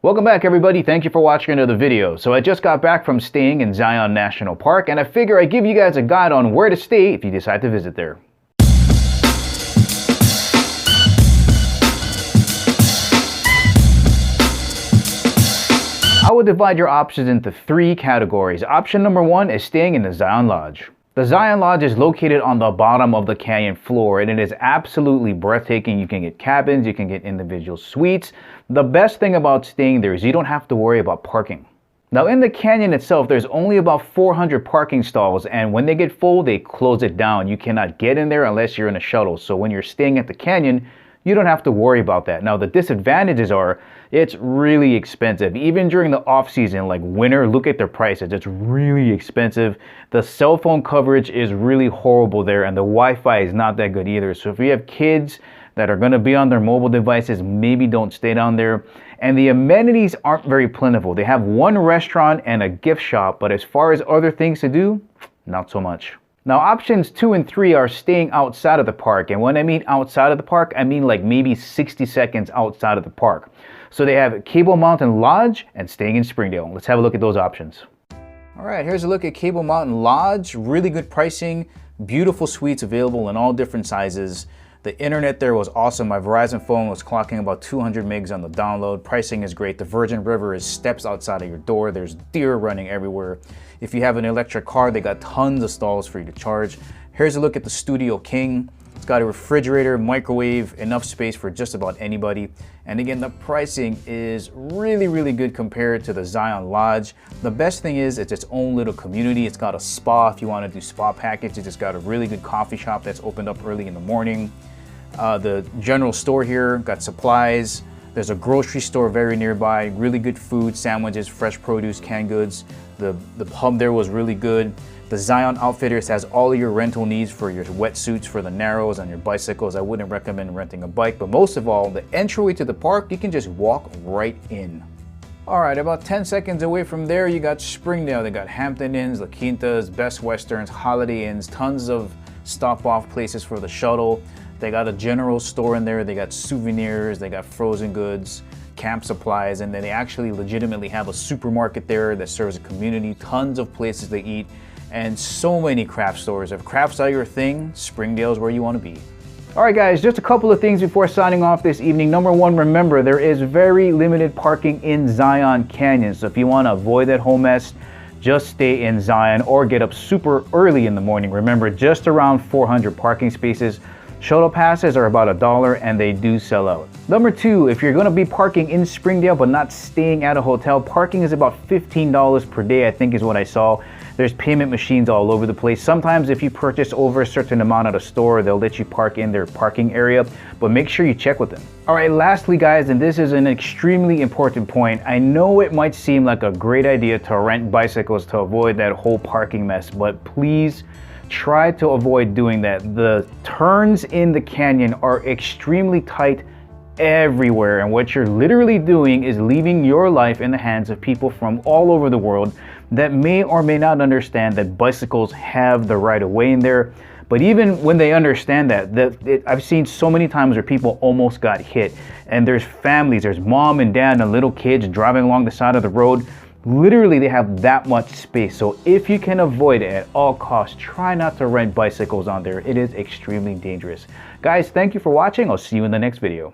Welcome back, everybody. Thank you for watching another video. So I just got back from staying in Zion National Park, and I figure I'd give you guys a guide on where to stay if you decide to visit there. I would divide your options into three categories. Option number one is staying in the Zion Lodge. The Zion Lodge is located on the bottom of the canyon floor, and it is absolutely breathtaking. You can get cabins, you can get individual suites. The best thing about staying there is you don't have to worry about parking. Now, in the canyon itself, there's only about 400 parking stalls, and when they get full, they close it down. You cannot get in there unless you're in a shuttle. So when you're staying at the canyon, you don't have to worry about that. Now, the disadvantages are it's really expensive. Even during the off season, like winter, look at their prices. It's really expensive. The cell phone coverage is really horrible there, and the Wi-Fi is not that good either. So if you have kids that are gonna be on their mobile devices, maybe don't stay down there. And the amenities aren't very plentiful. They have one restaurant and a gift shop, but as far as other things to do, not so much. Now, options 2 and 3 are staying outside of the park. And when I mean outside of the park, I mean like maybe 60 seconds outside of the park. So they have Cable Mountain Lodge and staying in Springdale. Let's have a look at those options. All right, here's a look at Cable Mountain Lodge. Really good pricing, beautiful suites available in all different sizes. The internet there was awesome. My Verizon phone was clocking about 200 megs on the download. Pricing is great. The Virgin River is steps outside of your door. There's deer running everywhere. If you have an electric car, they got tons of stalls for you to charge. Here's a look at the Studio King. It's got a refrigerator, microwave, enough space for just about anybody. And again, the pricing is really good compared to the Zion Lodge. The best thing is it's its own little community. It's got a spa if you want to do spa packages. It's got a really good coffee shop that's opened up early in the morning. The general store here got supplies. There's a grocery store very nearby, really good food, sandwiches, fresh produce, canned goods. The pub there was really good. The Zion Outfitters has all of your rental needs for your wetsuits, for the Narrows, and your bicycles. I wouldn't recommend renting a bike, but most of all, the entryway to the park, you can just walk right in. All right, about 10 seconds away from there, you got Springdale. They got Hampton Inns, La Quintas, Best Westerns, Holiday Inns, tons of stop-off places for the shuttle. They got a general store in there. They got souvenirs, they got frozen goods, camp supplies, and then they actually legitimately have a supermarket there that serves a community, tons of places to eat, and so many craft stores. If crafts are your thing, Springdale's where you want to be. All right, guys, just a couple of things before signing off this evening. Number one, remember, there is very limited parking in Zion Canyon. So if you want to avoid that whole mess, just stay in Zion or get up super early in the morning. Remember, just around 400 parking spaces. Shuttle passes are about $1 and they do sell out. Number two, if you're going to be parking in Springdale but not staying at a hotel, parking is about $15 per day, I think is what I saw. There's payment machines all over the place. Sometimes if you purchase over a certain amount at a store, they'll let you park in their parking area, but make sure you check with them. All right, lastly, guys, and this is an extremely important point. I know it might seem like a great idea to rent bicycles to avoid that whole parking mess, but please try to avoid doing that. The turns in the canyon are extremely tight everywhere, and what you're literally doing is leaving your life in the hands of people from all over the world that may or may not understand that bicycles have the right of way in there. But even when they understand that, I've seen so many times where people almost got hit, and there's families, there's mom and dad and little kids driving along the side of the road. Literally, they have that much space. So if you can avoid it at all costs, try not to rent bicycles on there. It is extremely dangerous. Guys, thank you for watching. I'll see you in the next video.